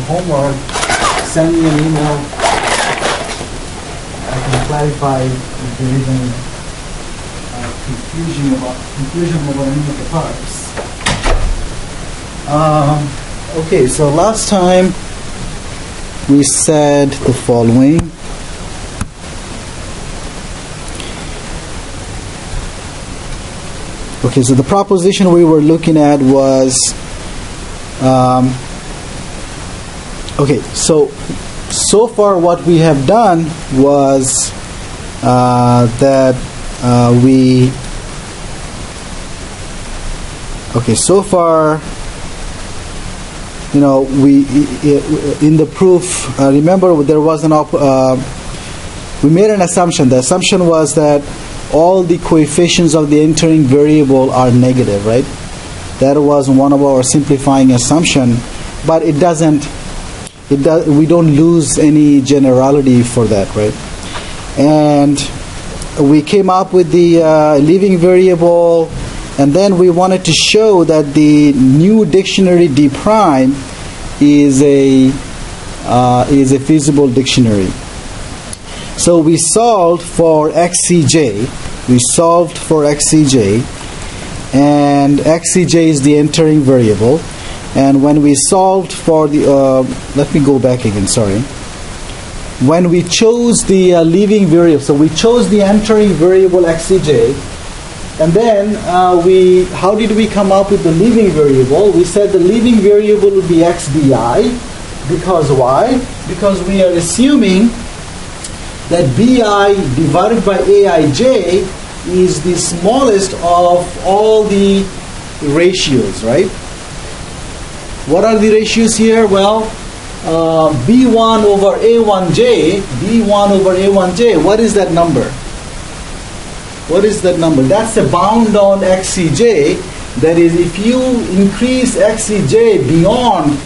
homework, send me an email. I can clarify if there is any confusion about any of the parts. Okay, so last time we said the following. Okay, so the proposition we were looking at was, okay, so far what we have done was that we, okay, so far, you know, we in the proof, remember there was we made an assumption. The assumption was that all the coefficients of the entering variable are negative, right? That was one of our simplifying assumption, but it doesn't. We don't lose any generality for that, right? And we came up with the leaving variable, and then we wanted to show that the new dictionary D prime is a feasible dictionary. So we solved for XCJ. And XCJ is the entering variable. And when we solved for the, let me go back again, sorry. When we chose the leaving variable, so we chose the entering variable XCJ, and then how did we come up with the leaving variable? We said the leaving variable would be XVI, because why? Because we are assuming that BI divided by AIJ is the smallest of all the ratios, right? What are the ratios here? Well, B1 over A1J, what is that number? What is that number? That's a bound on XCJ. That is, if you increase XCJ beyond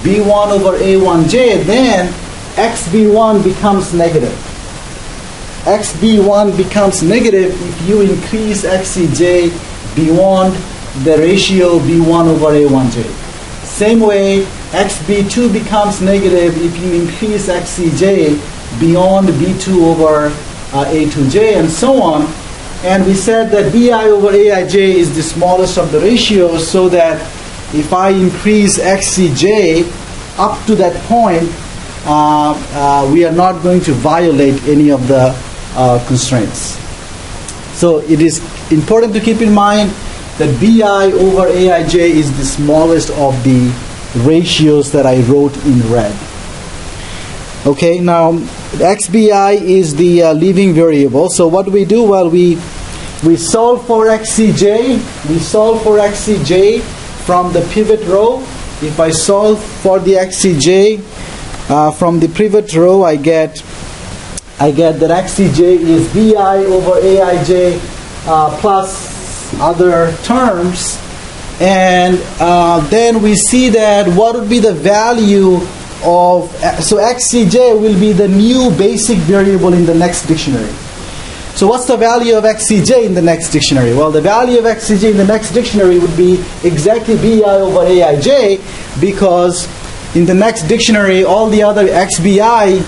B1 over A1J, then XB1 becomes negative. XB1 becomes negative if you increase XCJ beyond the ratio B1 over A1J. Same way, XB2 becomes negative if you increase XCJ beyond B2 over A2J, and so on. And we said that BI over AIJ is the smallest of the ratios, so that if I increase XCJ up to that point, we are not going to violate any of the constraints. So it is important to keep in mind that BI over AIJ is the smallest of the ratios that I wrote in red. Okay, now XBI is the leaving variable. So what do we do? Well, we solve for XCJ. We solve for XCJ from the pivot row. If I solve for the XCJ from the pivot row, I get that XCJ is BI over AIJ plus other terms, and then we see that what would be the value of, so XCJ will be the new basic variable in the next dictionary. So what's the value of XCJ in the next dictionary? Well, the value of XCJ in the next dictionary would be exactly BI over AIJ, because in the next dictionary all the other XBI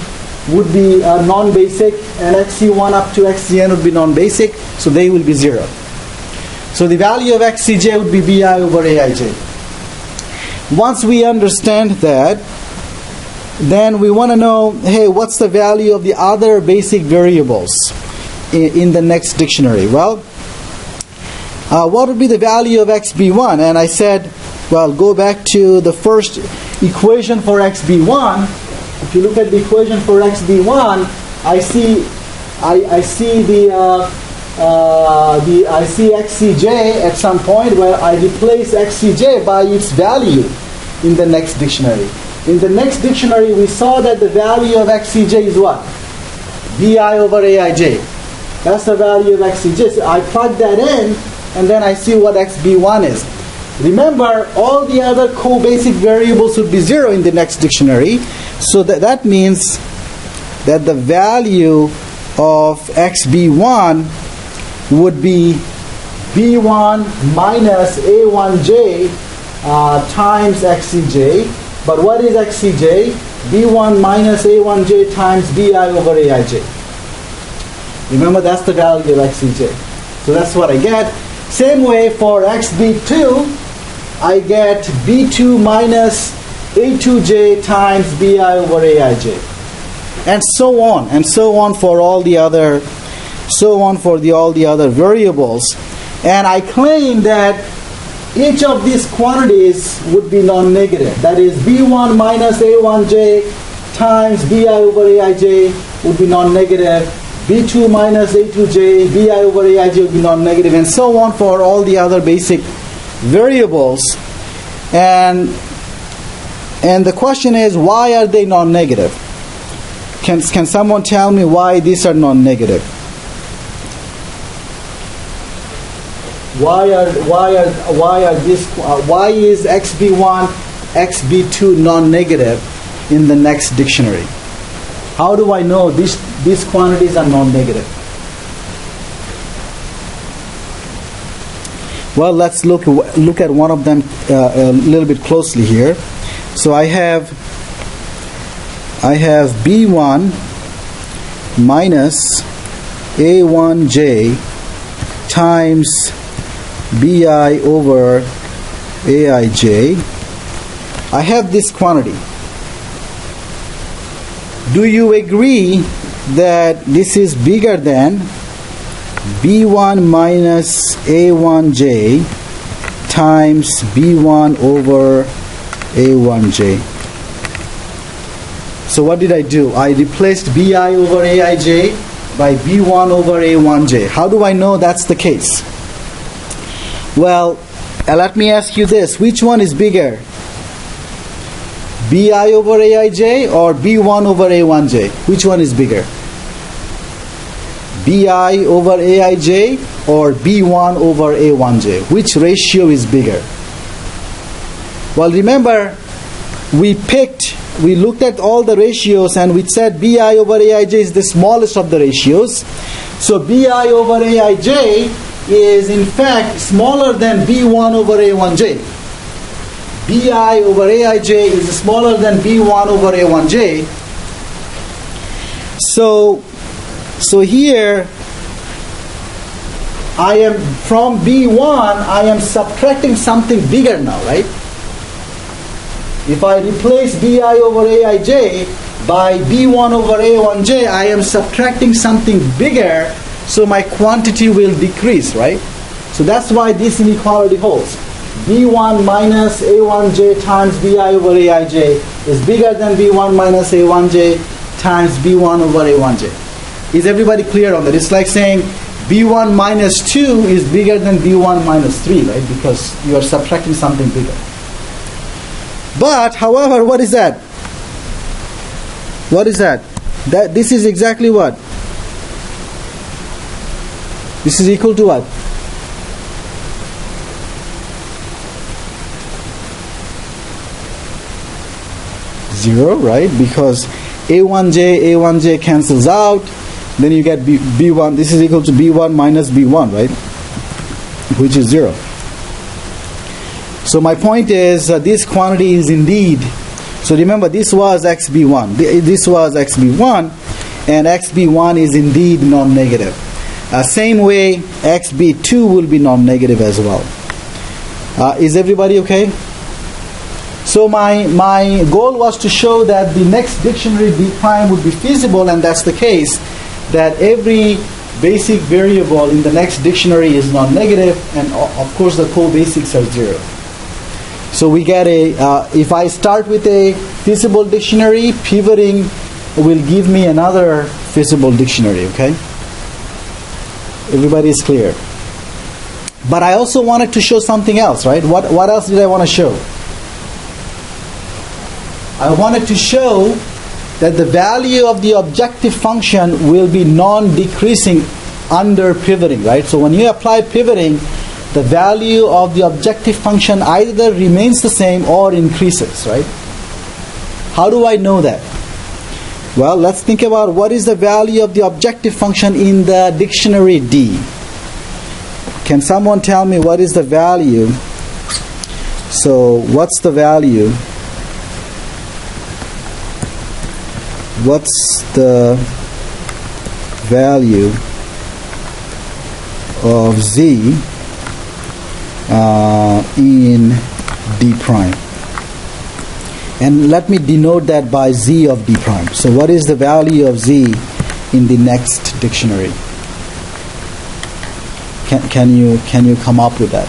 would be non-basic, and XC1 up to XCN would be non-basic, so they will be 0. So the value of XCJ would be BI over AIJ. Once we understand that, then we want to know, hey, what's the value of the other basic variables in the next dictionary? Well, what would be the value of XB1? And I said, well, go back to the first equation for XB1. If you look at the equation for XB1, I see XCJ at some point where I replace XCJ by its value in the next dictionary. In the next dictionary, we saw that the value of XCJ is what? BI over AIJ. That's the value of XCJ. So I plug that in, and then I see what XB1 is. Remember, all the other co-basic variables would be 0 in the next dictionary. So that means that the value of XB1 would be B1 minus A1J times XCJ. But what is XCJ? B1 minus A1J times BI over AIJ. Remember, that's the value of XCJ. So that's what I get. Same way for XB2, I get B2 minus A2J times BI over AIJ. And so on for all the other, all the other variables. And I claim that each of these quantities would be non-negative. That is, B1 minus A1J times BI over AIJ would be non-negative. B2 minus A2J, BI over AIJ would be non-negative, and so on for all the other basic variables. And the question is, why are they non-negative? Can someone tell me why these are non-negative? Why is XB1, XB2 non-negative in the next dictionary? How do I know these quantities are non-negative? Well, let's look at one of them a little bit closely here. So I have B1 minus A1J times BI over AIJ. I have this quantity. Do you agree that this is bigger than B1 minus A1J times B1 over A1J? So what did I do? I replaced BI over AIJ by B1 over A1J. How do I know that's the case? Well, let me ask you this. Which one is bigger? BI over AIJ or B1 over A1J? Which one is bigger? BI over AIJ or B1 over A1J? Which ratio is bigger? Well, remember, we looked at all the ratios and we said BI over AIJ is the smallest of the ratios. So BI over AIJ is in fact smaller than B1 over A1J. BI over AIJ is smaller than B1 over A1J. So here I am from B1 I am subtracting something bigger now, right? If I replace BI over AIJ by B1 over A1J, I am subtracting something bigger, so my quantity will decrease, right? So that's why this inequality holds. B1 minus A1J times BI over AIJ is bigger than B1 minus A1J times B1 over A1J. Is everybody clear on that? It's like saying B1 minus 2 is bigger than B1 minus 3, right? Because you are subtracting something bigger. But, however, what is that? What is that? This is exactly what? This is equal to what? Zero, right? Because A1J cancels out, then you get B1. This is equal to B1 minus B1, right? Which is 0. So my point is this quantity is indeed, so remember this was XB1. This was XB1, and XB1 is indeed non-negative. Same way XB2 will be non-negative as well. Is everybody okay? So my goal was to show that the next dictionary B prime would be feasible, and that's the case, that every basic variable in the next dictionary is non-negative, and of course the co-basics are 0. So we get if I start with a feasible dictionary, pivoting will give me another feasible dictionary, okay? Everybody is clear. But I also wanted to show something else, right? What else did I want to show? I wanted to show that the value of the objective function will be non-decreasing under pivoting, right? So when you apply pivoting, the value of the objective function either remains the same or increases, right? How do I know that? Well, let's think about what is the value of the objective function in the dictionary D. Can someone tell me what is the value? So what's the value what's the value of z in d prime? And let me denote that by z of d prime. So what is the value of z in the next dictionary? Can you come up with that?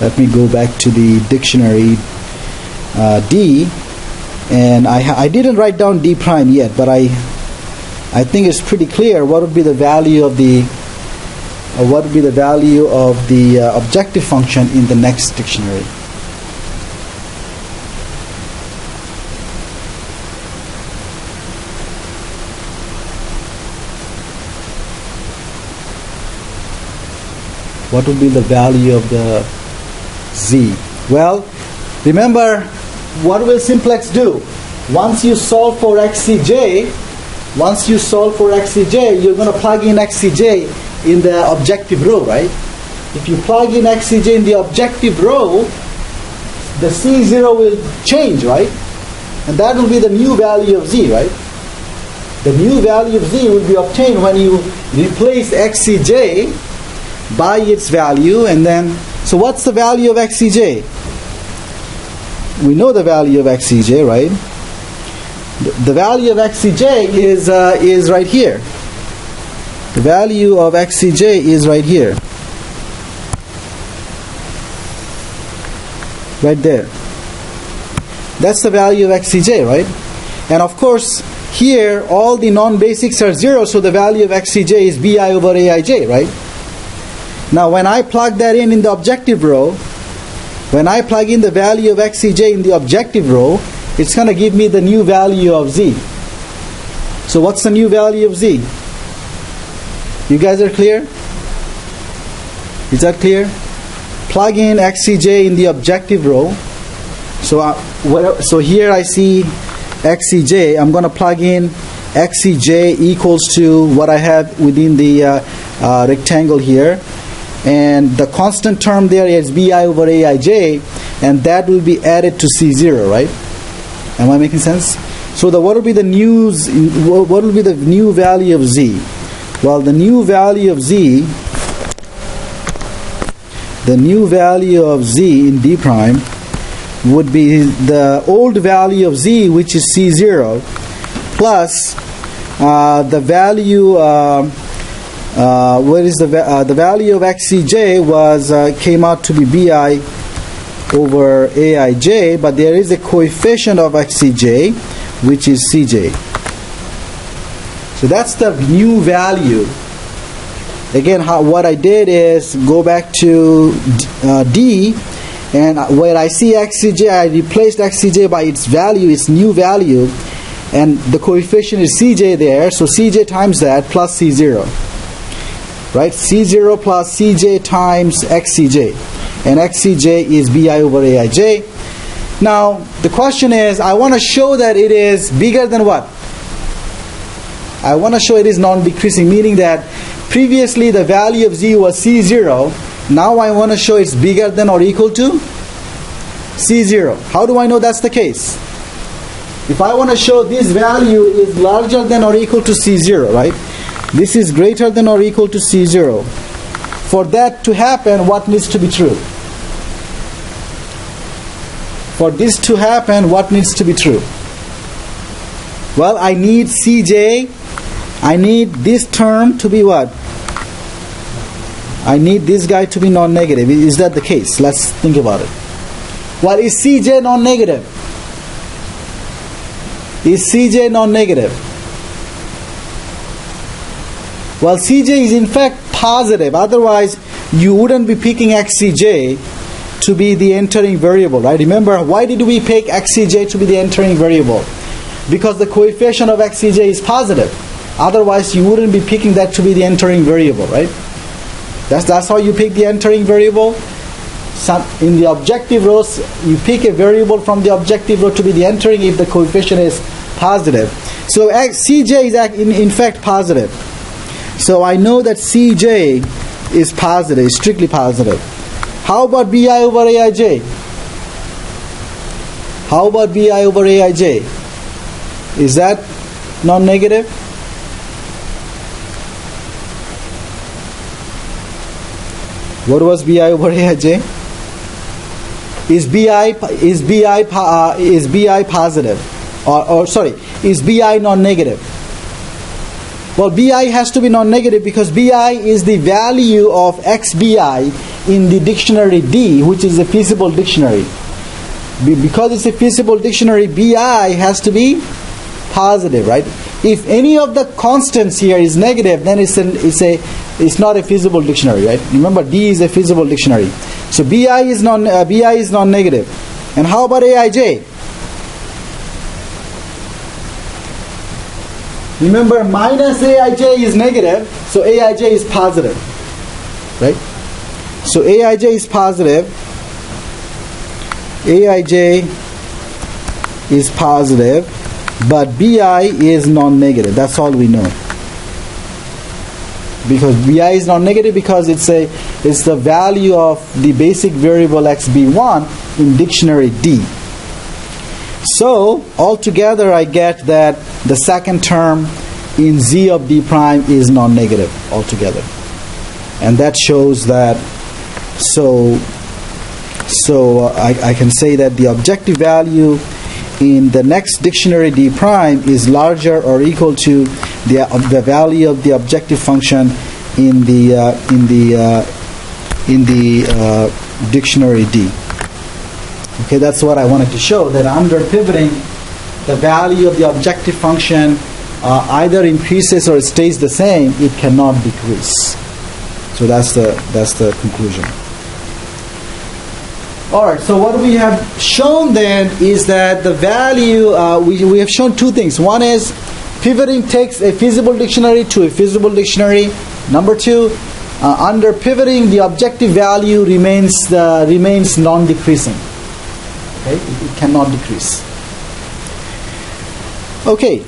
Let me go back to the dictionary D, and I didn't write down d prime yet, but I think it's pretty clear what would be the value of the objective function in the next dictionary. What would be the value of the z? Well, remember, what will Simplex do? Once you solve for xcj, you're going to plug in xcj in the objective row, right? If you plug in xcj in the objective row, the c0 will change, right? And that will be the new value of z, right? The new value of z will be obtained when you replace xcj by its value, and then, so what's the value of xcj? We know the value of xcj, right? The value of xcj is right here. The value of xcj is right here. Right there. That's the value of xcj, right? And of course, here all the non-basics are 0, so the value of xcj is bi over aij, right? Now when I plug that in the objective row, when I plug in the value of xcj in the objective row, it's going to give me the new value of z. So what's the new value of z? You guys are clear? Is that clear? Plug in xcj in the objective row. So here I see xcj. I'm going to plug in xcj equals to what I have within the rectangle here. And the constant term there is bi over aij, and that will be added to c0, right? Am I making sense? So what will be the new value of z? Well, the new value of z in d prime would be the old value of z, which is c0, plus the value. What is the value of xcj came out to be bi over aij, but there is a coefficient of xcj, which is cj. So that's the new value. Again, what I did is go back to D, and where I see xcj, I replaced xcj by its value, its new value, and the coefficient is cj there, so cj times that plus c0. Right? C0 plus cj times xcj. And xcj is bi over aij. Now, the question is, I want to show that it is bigger than what? I want to show it is non-decreasing, meaning that previously the value of z was c0. Now I want to show it's bigger than or equal to c0. How do I know that's the case? If I want to show this value is larger than or equal to c0, right? This is greater than or equal to c0. For that to happen, what needs to be true? For this to happen, what needs to be true? Well, I need cj. I need this term to be what? I need this guy to be non-negative. Is that the case? Let's think about it. Well, is cj non-negative? Is cj non-negative? Well, cj is in fact positive. Otherwise, you wouldn't be picking xcj to be the entering variable, right? Remember, why did we pick xcj to be the entering variable? Because the coefficient of xcj is positive. Otherwise, you wouldn't be picking that to be the entering variable, right? That's how you pick the entering variable. In the objective rows, you pick a variable from the objective row to be the entering if the coefficient is positive. So cj is in fact positive. So I know that cj is positive, strictly positive. How about bi over aij? How about bi over aij? Is that non-negative? What was bi over aij? Is bi positive? Or sorry, is bi non-negative? Well, bi has to be non-negative because bi is the value of xbi in the dictionary D, which is a feasible dictionary. Because it's a feasible dictionary, bi has to be positive, right? If any of the constants here is negative, then it's not a feasible dictionary, right? Remember, D is a feasible dictionary. So bi is non-negative. And how about aij? Remember, minus aij is negative, so aij is positive, right? So aij is positive. aij is positive, but bi is non-negative. That's all we know. Because bi is non-negative because it's the value of the basic variable xb1 in dictionary D. So altogether, I get that the second term in z of d prime is non-negative altogether, and that shows that. So I can say that the objective value in the next dictionary D prime is larger or equal to the value of the objective function in the dictionary D. Okay, that's what I wanted to show, that under pivoting, the value of the objective function either increases or it stays the same. It cannot decrease. So that's the conclusion. All right, so what we have shown then is that the value, we have shown two things. One is pivoting takes a feasible dictionary to a feasible dictionary. Number two, under pivoting, the objective value remains non-decreasing. Okay, it cannot decrease. Okay,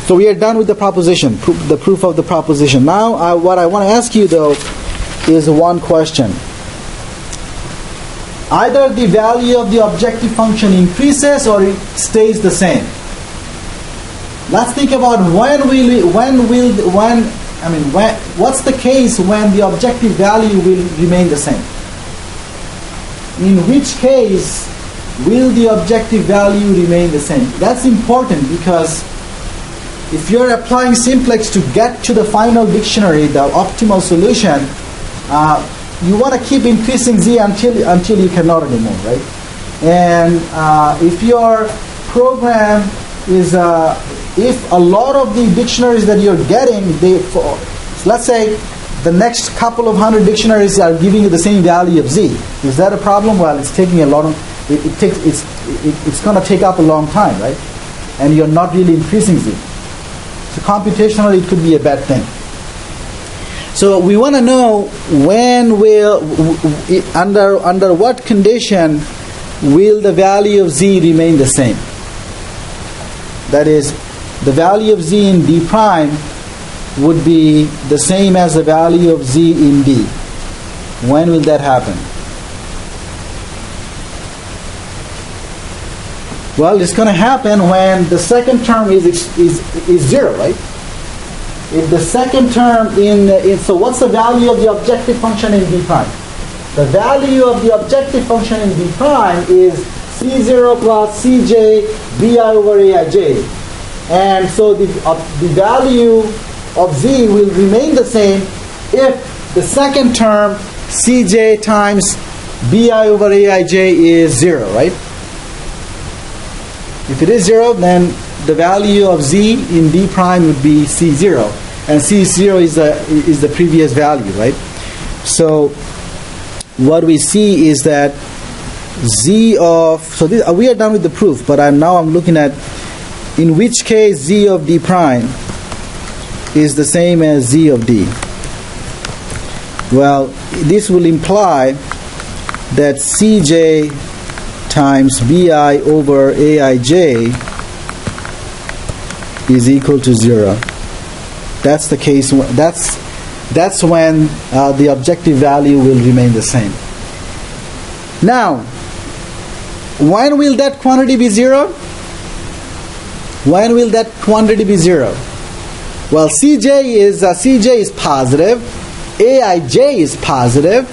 so we are done with the proposition, the proof of the proposition. Now, what I want to ask you though is one question. Either the value of the objective function increases or it stays the same. Let's think about what's the case when the objective value will remain the same? In which case will the objective value remain the same? That's important because if you're applying simplex to get to the final dictionary, the optimal solution, you want to keep increasing z until you cannot anymore, right? And if your program is, if a lot of the dictionaries that you're getting, let's say the next couple of 100 dictionaries are giving you the same value of z. Is that a problem? Well, it's taking a lot of, it's going to take up a long time, right? And you're not really increasing z. So computationally, it could be a bad thing. So we want to know when under what condition will the value of z remain the same? That is, the value of z in d prime would be the same as the value of z in d. When will that happen? Well, it's going to happen when the second term is 0, right? If the second term so what's the value of the objective function in d prime? The value of the objective function in d prime is c0 plus cj bi over aij. And so the value of z will remain the same if the second term cj times bi over aij is 0, right? If it is 0, then the value of z in d prime would be c0, and c0 is the previous value, right? So what we see is that z of, so this, we are done with the proof, but now I'm looking at in which case z of d prime is the same as z of d. Well, this will imply that cj times bi over aij is equal to 0. That's the case. That's when the objective value will remain the same. Now, when will that quantity be 0? When will that quantity be 0? Well, Cj is positive, Aij is positive,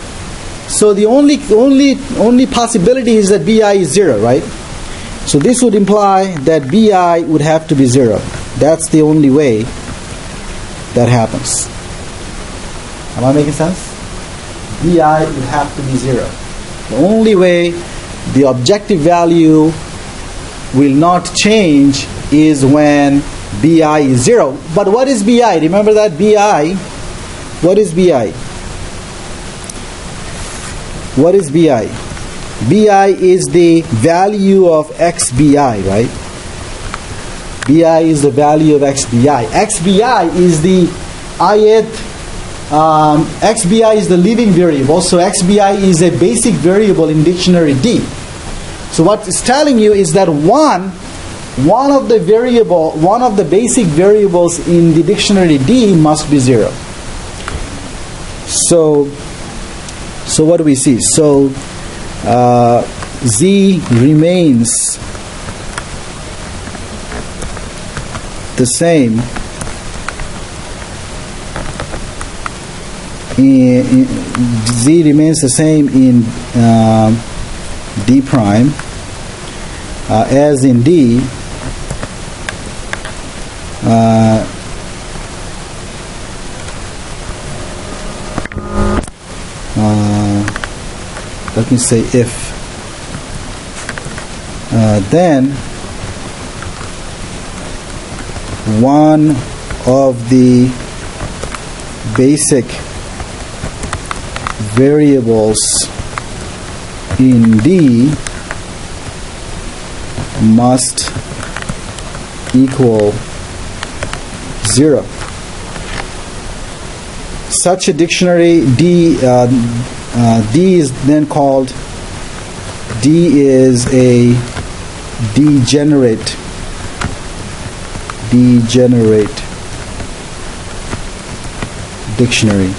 so the only possibility is that Bi is 0, right? So this would imply that Bi would have to be 0. That's the only way that happens. Am I making sense? Bi would have to be 0. The only way the objective value will not change is when Bi is 0. But what is Bi? Remember that Bi. What is Bi? What is Bi? Bi is the value of xbi, right? Bi is the value of xbi. Xbi is the xbi is the living variable, so xbi is a basic variable in dictionary D. So what it's telling you is that one of the basic variables in the dictionary D must be 0. So what do we see? So Z remains the same Z remains the same in D prime as in D. Let me say if then one of the basic variables in D must equal 0. Such a dictionary D is then called, D is a degenerate dictionary.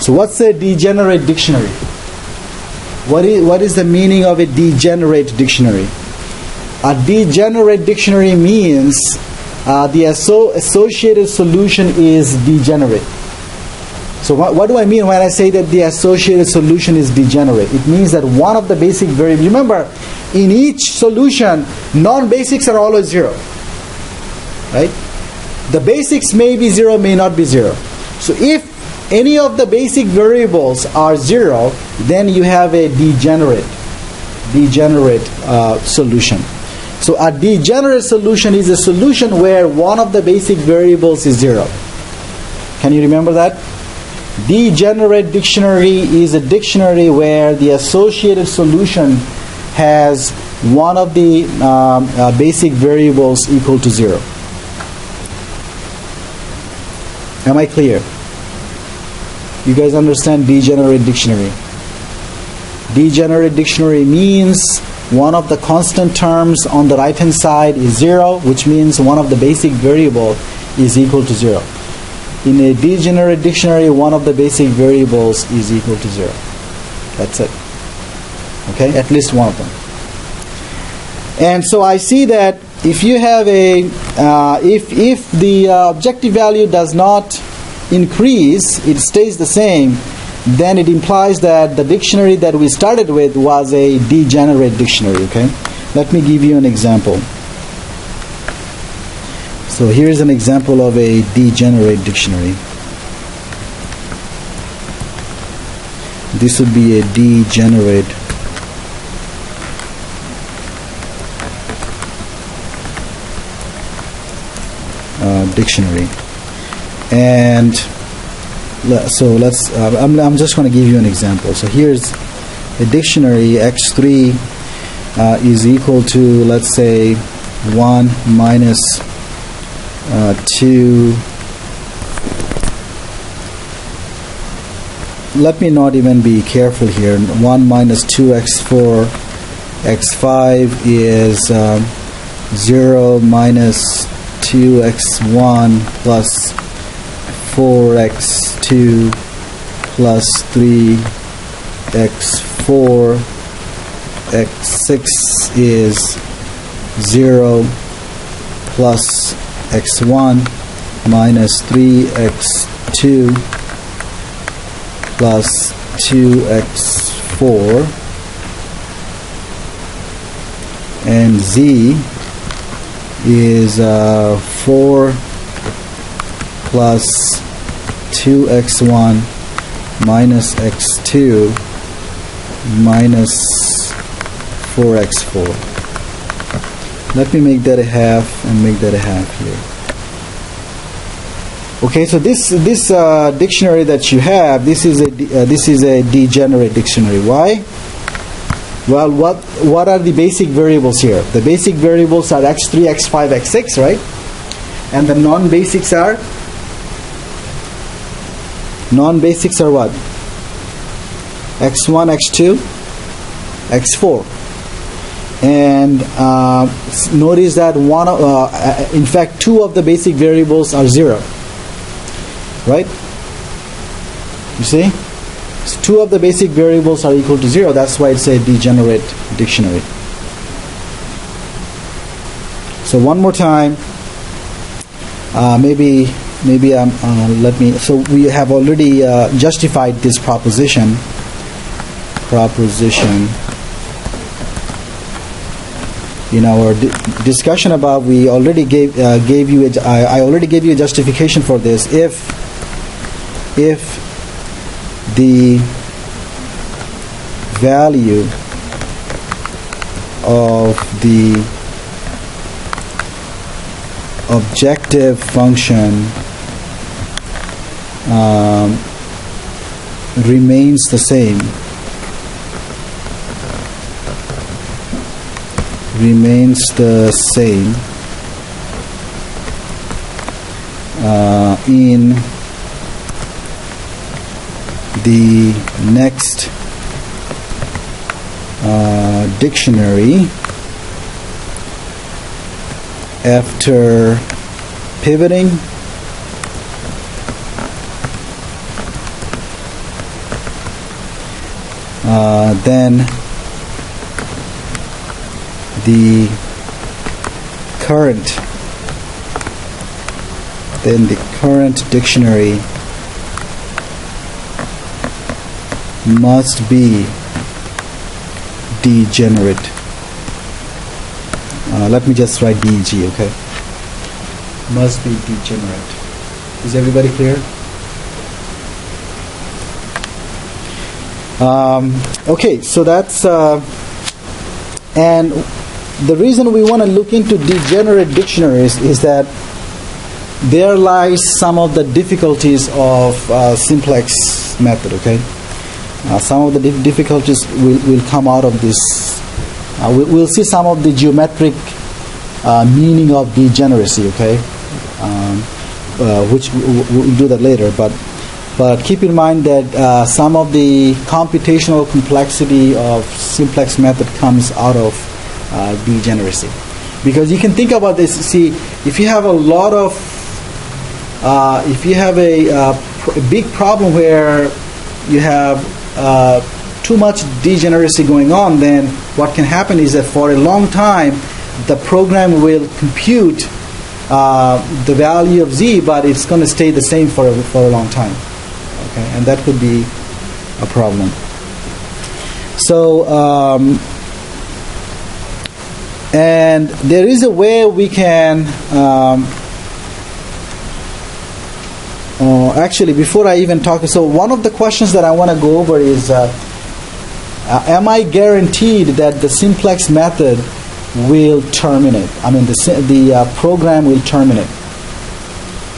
So what's a degenerate dictionary? What is the meaning of a degenerate dictionary? A degenerate dictionary means the associated solution is degenerate. So what do I mean when I say that the associated solution is degenerate? It means that one of the basic variables, remember, in each solution, non-basics are always 0. Right? The basics may be 0, may not be 0. So if any of the basic variables are 0, then you have a degenerate solution. So a degenerate solution is a solution where one of the basic variables is 0. Can you remember that? Degenerate dictionary is a dictionary where the associated solution has one of the basic variables equal to 0. Am I clear? You guys understand degenerate dictionary? Degenerate dictionary means one of the constant terms on the right hand side is 0, which means one of the basic variable is equal to 0. In a degenerate dictionary, one of the basic variables is equal to 0. That's it. Okay? At least one of them. And so I see that if you have if the objective value does not increase, it stays the same, then it implies that the dictionary that we started with was a degenerate dictionary. Okay? Let me give you an example. So here's an example of a degenerate dictionary. This would be a degenerate dictionary. And so I'm just going to give you an example. So here's a dictionary. X3 is equal to, let's say, 1 minus 2. Let me not even be careful here. 1 minus 2x4. X5 is 0 minus 2x1 plus 4x2 plus 3x4. X6 is 0 plus x1 minus 3x2 plus 2x4, and z is 4 plus 2x1 minus x2 minus 4x4. Let me make that a half and make that a half here. Okay, so this dictionary that you have, this is a degenerate dictionary. Why? Well, what are the basic variables here? The basic variables are x3, x5, x6, right? And the non-basics are? Non-basics are what? x1, x2, x4. And notice that in fact, 2 of the basic variables are 0. Right? You see? So 2 of the basic variables are equal to 0. That's why it's a degenerate dictionary. So one more time. Maybe let me. So we have already justified this proposition. In our discussion above, we already gave you. I already gave you a justification for this. If the value of the objective function remains the same, in the next dictionary after pivoting, then the current dictionary must be degenerate. Let me just write DG, okay? Must be degenerate. Is everybody clear? Okay, so that's and the reason we want to look into degenerate dictionaries is that there lies some of the difficulties of simplex method, okay? Some of the difficulties will come out of this. We'll see some of the geometric meaning of degeneracy, okay? Which we'll do that later. But keep in mind that some of the computational complexity of simplex method comes out of degeneracy. Because you can think about this. See, if you have a lot of, if you have a big problem where you have too much degeneracy going on, then what can happen is that for a long time the program will compute the value of z, but it's going to stay the same for a long time. Okay, and that could be a problem. So and there is a way we can actually, before I even talk, so one of the questions that I want to go over is, am I guaranteed that the simplex method will terminate? I mean, the program will terminate.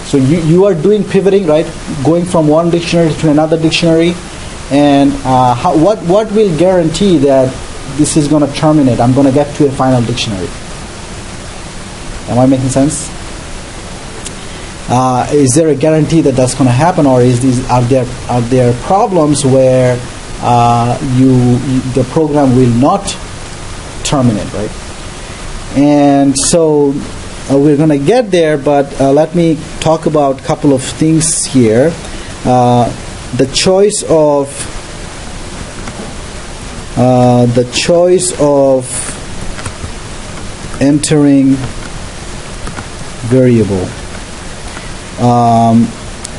So you are doing pivoting, right? Going from one dictionary to another dictionary, and what will guarantee that this is going to terminate? I'm going to get to a final dictionary. Am I making sense? Is there a guarantee that that's going to happen, or are there problems where the program will not terminate, right? And so we're going to get there, but let me talk about a couple of things here. The choice of entering variable.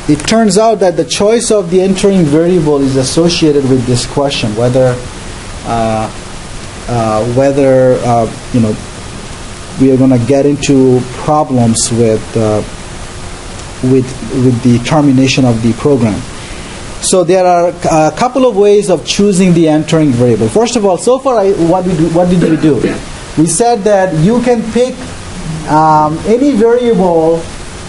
It turns out that the choice of the entering variable is associated with this question, whether we are going to get into problems with the termination of the program. So there are a couple of ways of choosing the entering variable. First of all, so far what did we do? We said that you can pick any variable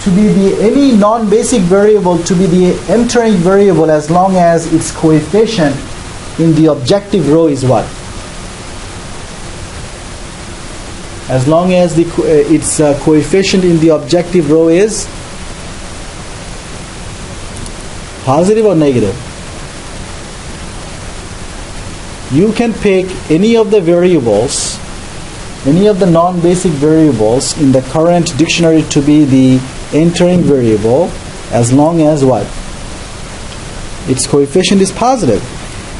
to be any non-basic variable to be the entering variable as long as its coefficient in the objective row is what? As long as its coefficient in the objective row is positive or negative. You can pick any of the variables, any of the non-basic variables in the current dictionary to be the entering variable as long as what? Its coefficient is positive.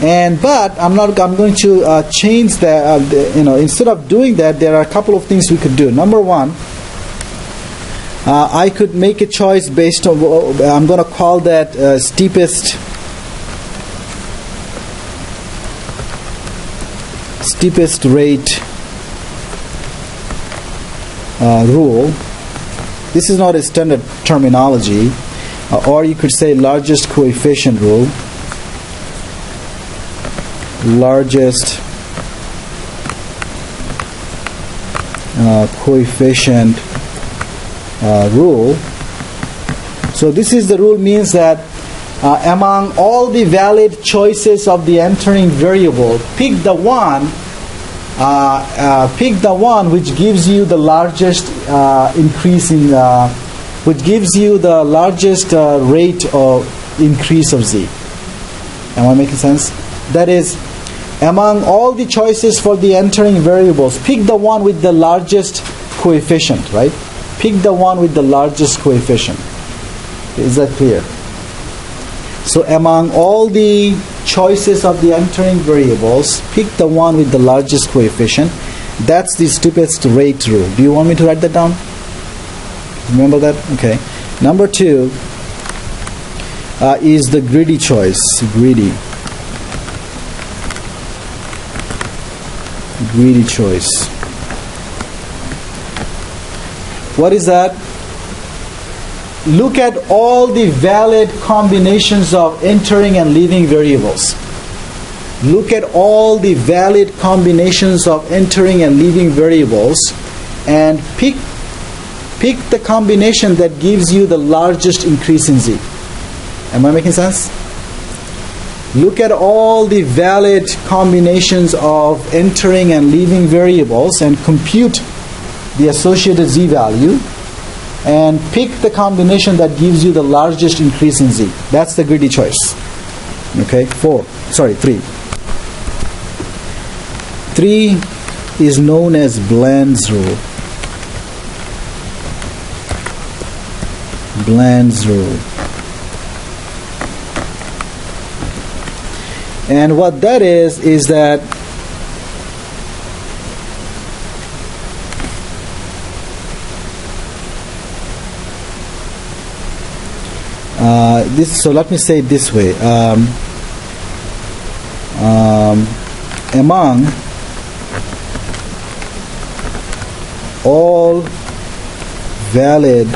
But I'm going to change that. Instead of doing that, there are a couple of things we could do. Number one, I could make a choice based on, I'm going to call that steepest rate rule. This is not a standard terminology, or you could say largest coefficient rule. Largest coefficient rule. So this is the rule, means that among all the valid choices of the entering variable, pick the one which gives you the largest increase in which gives you the largest rate of increase of z. Am I making sense? That is, among all the choices for the entering variables, pick the one with the largest coefficient, right? Pick the one with the largest coefficient. Is that clear? So among all the choices of the entering variables, pick the one with the largest coefficient. That's the steepest rate rule. Do you want me to write that down? Remember that? Okay. Number two is the greedy choice. Greedy choice. What is that? Look at all the valid combinations of entering and leaving variables. Look at all the valid combinations of entering and leaving variables and pick the combination that gives you the largest increase in z. Am I making sense? Look at all the valid combinations of entering and leaving variables and compute the associated z value and pick the combination that gives you the largest increase in z. That's the greedy choice. Okay, 3. 3 is known as Bland's rule. Bland's rule. And what that is that so let me say it this way. Among all valid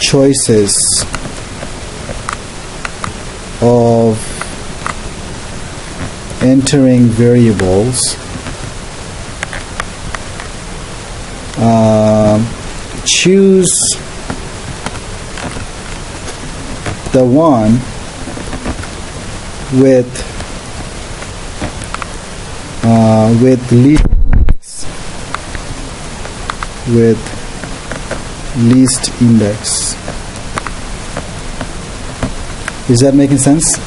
choices of entering variables, choose the one with least index. Is that making sense?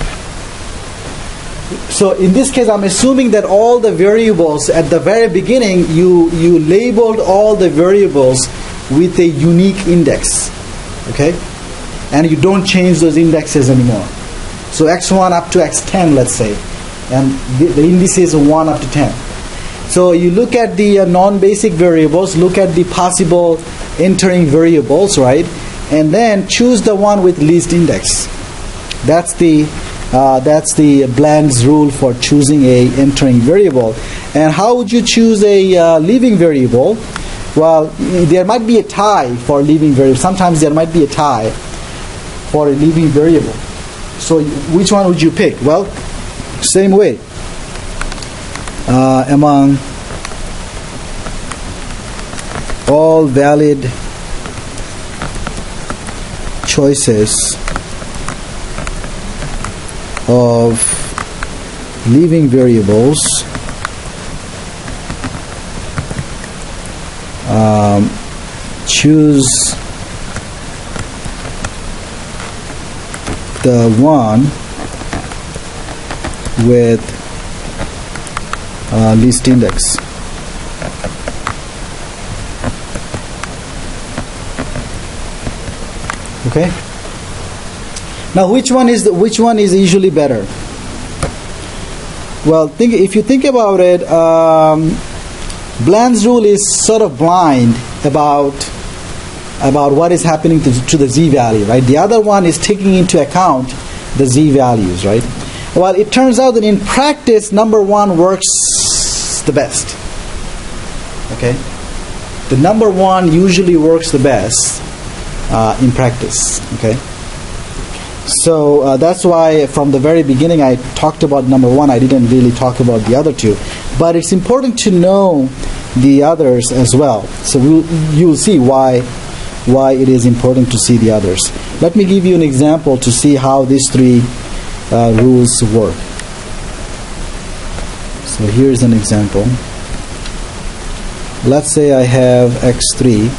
So in this case, I'm assuming that all the variables at the very beginning, you labeled all the variables with a unique index, okay? And you don't change those indexes anymore. So x1 up to x10, let's say, and the indices are 1 up to 10. So you look at the non-basic variables, look at the possible entering variables, right? And then choose the one with least index. That's the Bland's rule for choosing a entering variable. And how would you choose a leaving variable? Well, there might be a tie for leaving variable. Sometimes there might be a tie for a leaving variable. So which one would you pick? Well, same way. Among all valid choices of leaving variables, choose the one with least index. Okay. Now, which one is usually better? Well, if you think about it, Bland's rule is sort of blind about what is happening to the z value, right? The other one is taking into account the z values, right? Well, it turns out that in practice, number one works the best. Okay, the number one usually works the best in practice. Okay. So that's why from the very beginning I talked about number one. I didn't really talk about the other two. But it's important to know the others as well. So you will see why it is important to see the others. Let me give you an example to see how these three rules work. So here's an example. Let's say I have x3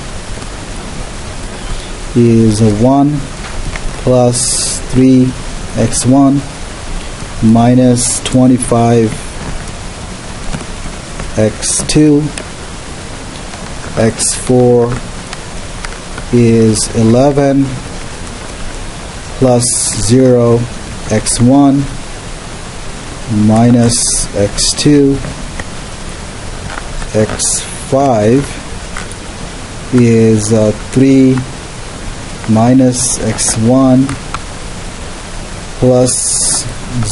is 1 plus 3x1 minus 25x2. x4 is 11 plus 0x1 minus x2. x5 is 3 minus x1 plus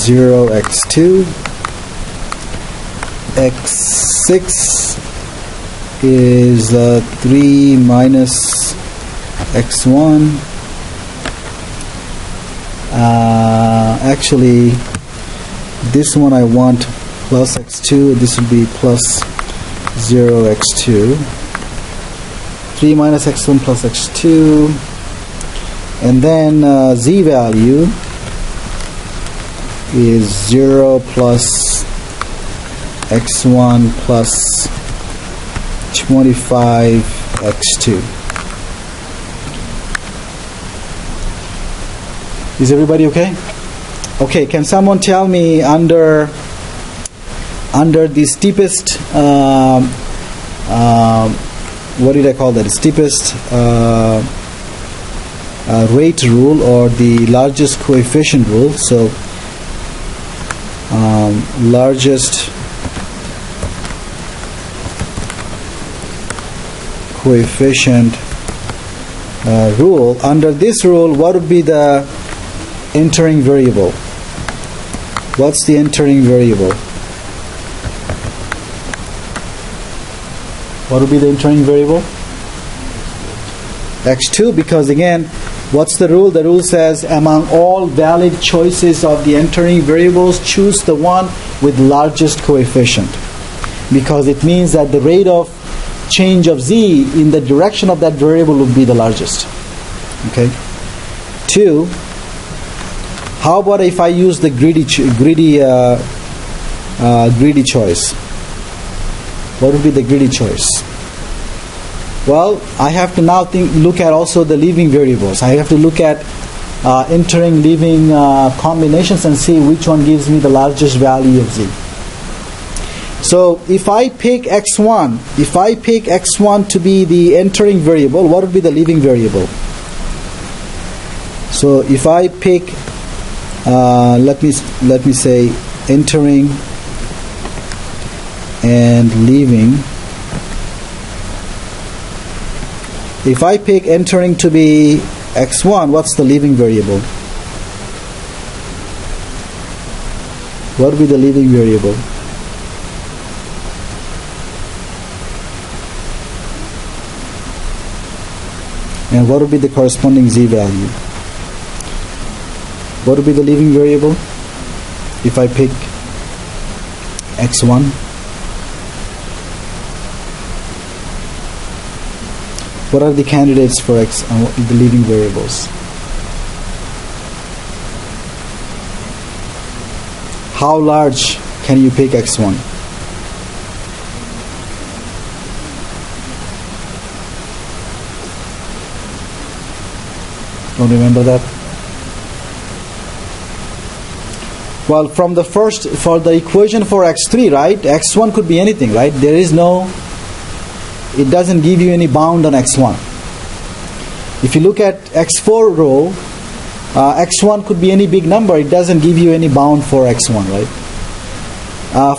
0x2. x6 is 3 minus x1. Actually, this one I want plus x2. This would be plus 0x2. 3 minus x1 plus x2. And then z value is 0 plus x1 plus 25x2. Is everybody okay? Okay, can someone tell me under the steepest what did I call that? Steepest rate rule or the largest coefficient rule. So largest coefficient rule. Under this rule, what would be the entering variable? What's the entering variable? What would be the entering variable? x2, because again, what's the rule? The rule says among all valid choices of the entering variables, choose the one with largest coefficient, because it means that the rate of change of z in the direction of that variable would be the largest. Okay. 2. How about if I use the greedy choice? What would be the greedy choice? Well, I have to now look at also the leaving variables. I have to look at entering leaving combinations and see which one gives me the largest value of z. So if I pick x1, to be the entering variable, what would be the leaving variable? So if I pick, let me say entering and leaving. If I pick entering to be x1, what's the leaving variable? What would be the leaving variable? And what would be the corresponding z value? What would be the leaving variable if I pick x1? What are the candidates for x, the leaving variables? How large can you pick x1? Don't remember that? Well, from the first, for the equation for x3, right? x1 could be anything, right? There is no, it doesn't give you any bound on x1. If you look at x4 row, x1 could be any big number. It doesn't give you any bound for x1, right?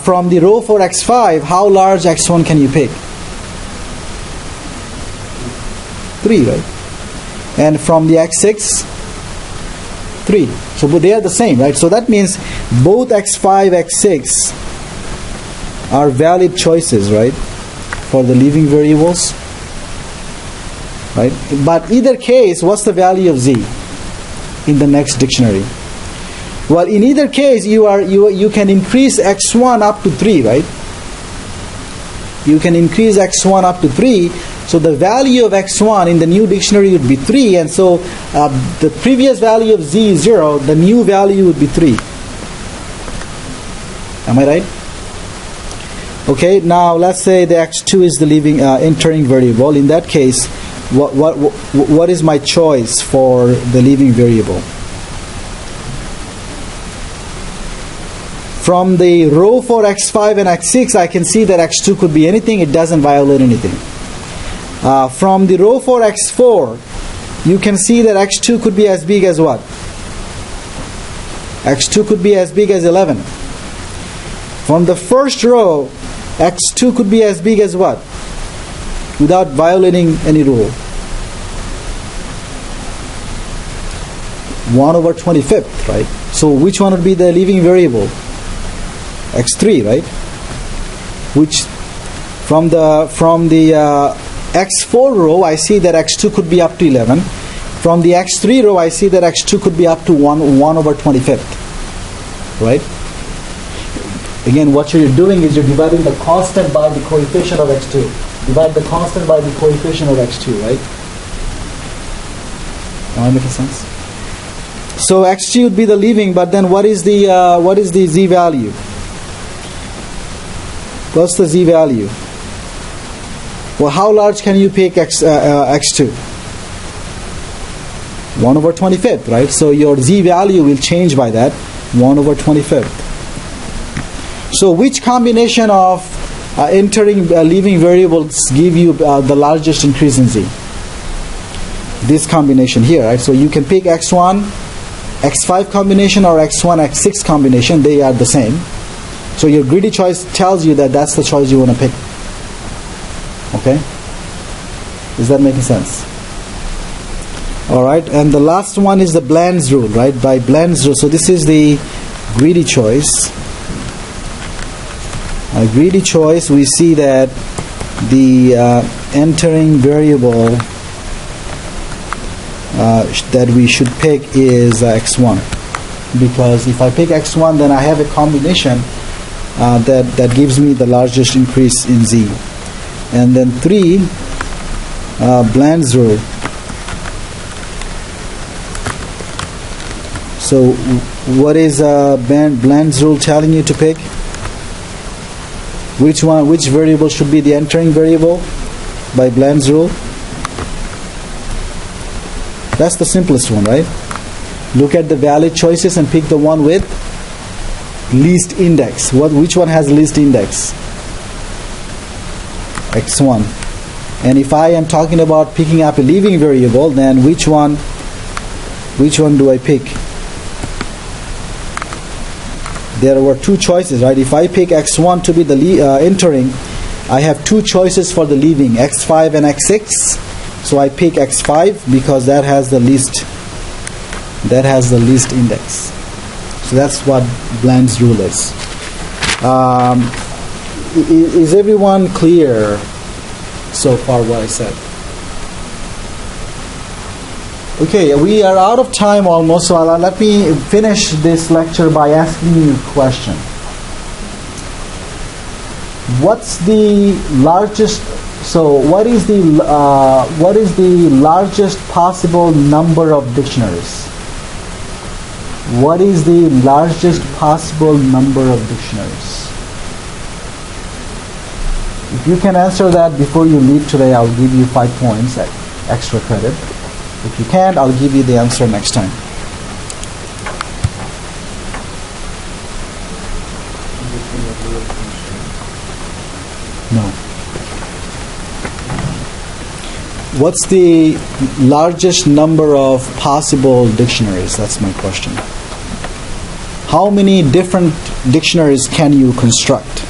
From the row for x5, how large x1 can you pick? 3, right? And from the x6, 3. So they are the same, right? So that means both x5, x6 are valid choices, right? For the leaving variables, right? But either case, what's the value of z in the next dictionary? Well, in either case, you can increase x1 up to 3, right? You can increase x1 up to 3. So the value of x1 in the new dictionary would be 3, and so the previous value of z is 0. The new value would be 3. Am I right? Okay. Now let's say the x2 is the leaving entering variable. In that case, what is my choice for the leaving variable? From the row for x5 and x6, I can see that x2 could be anything. It doesn't violate anything. From the row for x4, you can see that x2 could be as big as what? x2 could be as big as 11. From the first row, x2 could be as big as what? Without violating any rule. 1/25th, right? So which one would be the leaving variable? x3, right? Which from the x4 row, I see that x2 could be up to 11. From the x3 row, I see that x2 could be up to 1/25th, right? Again, what you're doing is you're dividing the constant by the coefficient of x2. Divide the constant by the coefficient of x2, right? Am I making sense? So x3 would be the leaving, but then what is the z value? What's the z value? Well, how large can you pick x2? 1/25th, right? So your z value will change by that, 1/25th. So which combination of entering leaving variables give you the largest increase in z? This combination here, right? So you can pick x1, x5 combination or x1, x6 combination. They are the same. So your greedy choice tells you that that's the choice you want to pick. Okay? Is that making sense? Alright, and the last one is the Bland's rule, right? By Bland's rule, so this is the greedy choice. A greedy choice, we see that the entering variable that we should pick is x1. Because if I pick x1, then I have a combination that gives me the largest increase in z. And then 3, Bland's rule. So what is Bland's rule telling you to pick? Which variable should be the entering variable by Bland's rule? That's the simplest one, right? Look at the valid choices and pick the one with least index. Which one has least index? x1. And if I am talking about picking up a leaving variable, then which one do I pick? there were two choices, right? If I pick x1 to be the entering, I have two choices for the leaving, x5 and x6. So I pick x5 because that has the least index. So that's what Bland's rule is. Is everyone clear so far what I said? Okay, we are out of time almost, so let me finish this lecture by asking you a question. What's the largest? So, what is the largest possible number of dictionaries? What is the largest possible number of dictionaries? If you can answer that before you leave today, I'll give you 5 points extra credit. If you can't, I'll give you the answer next time. No. What's the largest number of possible dictionaries? That's my question. How many different dictionaries can you construct?